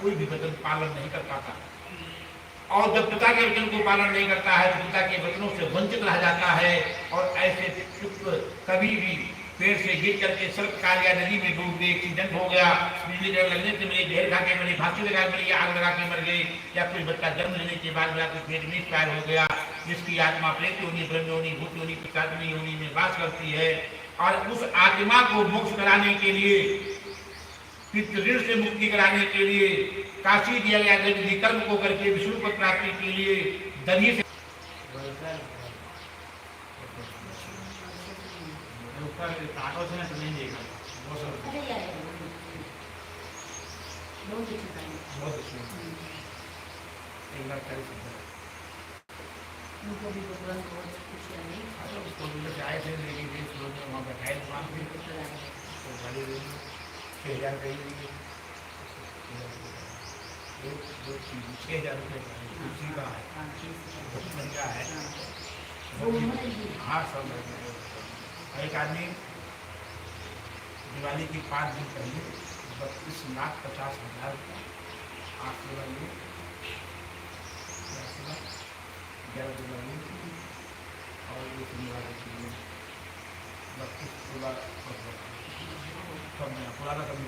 कोई भी वचन पालन नहीं कर पाता, और जब पिता के वचन को पालन नहीं करता है तो पिता के वचनों से वंचित रह जाता है, और ऐसे पुत्र कभी भी पेड़ से गिर करके सर्पकाल या नदी में डूब गए, एक्सीडेंट हो गया, बिजली डर लगने से मरे, जहर खा के मरे, फांसी लगा के मरे, आग लगा के मर गए, या कोई बच्चा जन्म लेने के बाद में कोई पेट में एक्सपायर हो गया, जिसकी आत्मा प्रेत योनि, ब्रह्म योनि, भूत योनि, पिशाचिनी योनि में वास करती है, और उस आत्मा को मोक्ष कराने के लिए, पितृ से मुक्ति कराने के लिए काशी दिया गया था, कर्म को करके विष्णु को प्राप्ति के लिए दही से काटो से नहीं देगा आए थे वहाँ बैठाए 6,000 कुर्सी का है, बढ़िया है, हाँ सब। एक आदमी दिवाली की 5 दिन पहले 32,50,000 8 दिवाली 11 दिवाली और ये दिवाली 32 पुराना कभी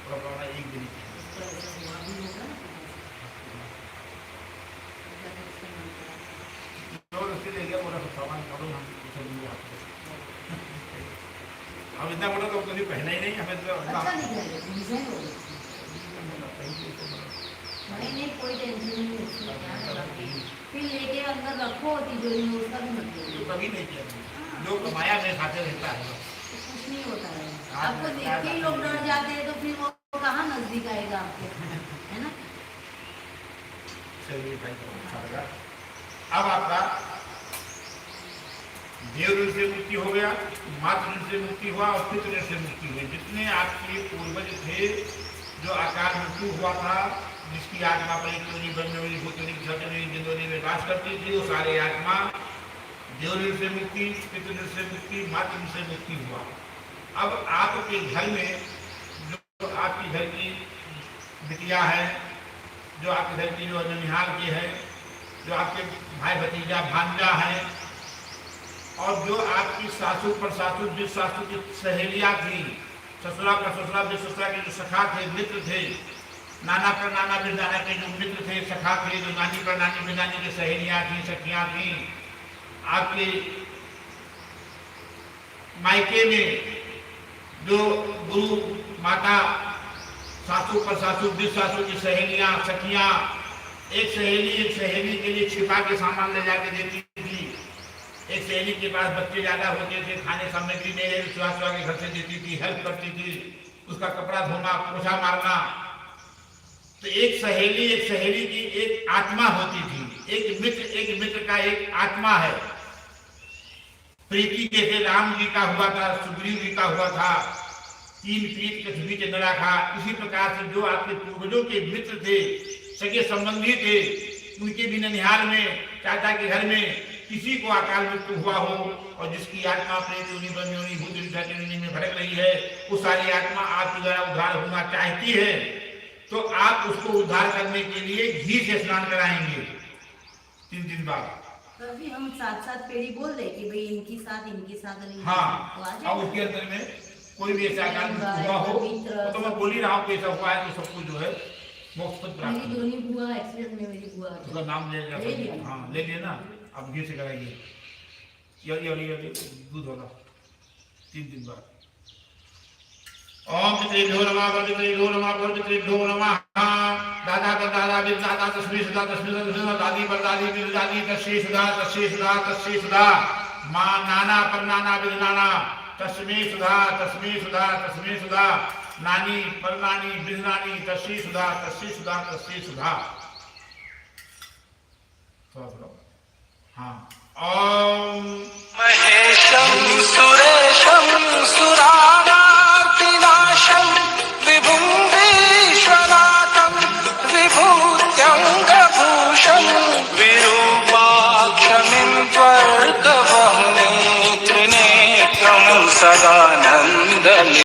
पुराना एक दिन हम इतना बड़ा तो कभी पहना ही नहीं, हमें तो अच्छा नहीं कोई टेंशन नहीं, फिर लेके अंदर रखो तिजोरी में, उसका भी मत लो, कभी नहीं किया, जो कमाया मेरे खाते रहता है, कुछ नहीं होता है। आपको देख के ही लोग डर जाते हैं, तो फिर वो कहाँ नजदीक आएगा आपके, है ना। चलिए भाई अच्छा लगा। अब आपका देव ऋण से मुक्ति हो गया, मातृ ऋण से मुक्ति हुआ और पितृ ऋण से मुक्ति हुई। जितने आपके पूर्वज थे जो अकाल मृत्यु हुआ था, जिसकी आत्मा प्रेत योनि, ब्रह्म योनि, भूत योनि, पिशाच योनि, जिन योनि में वास करती थी, वो सारे आत्मा देव ऋण से मुक्ति, पितृ ऋण से मुक्ति, मातृ ऋण से मुक्ति हुआ। अब आपके घर में जो आपकी घर की बिटिया है, जो आपके घर की जो ननिहाल की है, जो आपके भाई भतीजा भांजा है, और जो आपकी सासू पर सासू, जिस सासू की सहेलियां थी, ससुरा पर ससुरा, जिस ससुरा के जो सखा थे, मित्र थे, नाना पर नाना, बिरनाना के जो मित्र थे, सखा थे, जो नानी पर नानी, बिरनानी की सहेलियां थी, सखियां थी, आपके मायके में जो गुरु माता, सासू पर सासू, जिस सासू की सहेलियां, सखियां, एक सहेली के लिए छिपा के सामान ले जाके देती थी, एक सहेली के पास बच्चे ज्यादा होते थे, खाने सामग्री नहीं है, सुहा के घर से देती थी, हेल्प करती थी, उसका कपड़ा धोना, पोछा मारना। तो एक सहेली की एक आत्मा होती थी, एक मित्र का एक आत्मा है। प्रीति जैसे राम जी का हुआ था, सुग्रीव जी का हुआ था, 3 पीठ के बीच न रखा, इसी प्रकार से जो आपके पूर्वजों के मित्र थे, सगे संबंधी थे, उनके भी ननिहाल में, चाचा के घर में किसी को अकाल मृत्यु हुआ हो, और जिसकी आत्मा प्रेत योनि, ब्रह्म योनि, भूत योनि में भटक रही है, वो सारी आत्मा आपके द्वारा उद्धार होना चाहती है, तो आप उसको उद्धार करने के लिए घी से स्नान कराएंगे 3 दिन बाद। तभी हम साथ पेड़ी बोल रहे कि भाई इनके साथ हाँ, और उसके अंदर में कोई भी ऐसा अकाल मृत्यु हुआ हो, तो मैं बोल ही रहा हूँ कि ऐसा हुआ है तो सब कुछ जो है मोक्ष पद प्राप्त। मेरी दोनों बुआ एक्सीडेंट में, मेरी बुआ उसका नाम ले लिया, हाँ ले लिया ना, अब घी से कराइए, ये दूध होगा 3 दिन बाद। ओम पितृभ्यो नमः, पितृभ्यो नमः, पितृभ्यो नमः। दादा का दादा बिर दादा, तस्मै सुधा, तस्मै सुधा, दादी पर दादी बिर दादी, तस्मै सुधा, तस्मै सुधा, तस्मै सुधा। माँ नाना पर नाना बिर नाना, तस्मै सुधा, तस्मै सुधा, तस्मै सुधा। नानी पर नानी बिर नानी, तस्मै सुधा, तस्मै सुधा, तस्मै सुधा। थोड़ा हाँ। ओम महेशम सुरेशम सुराना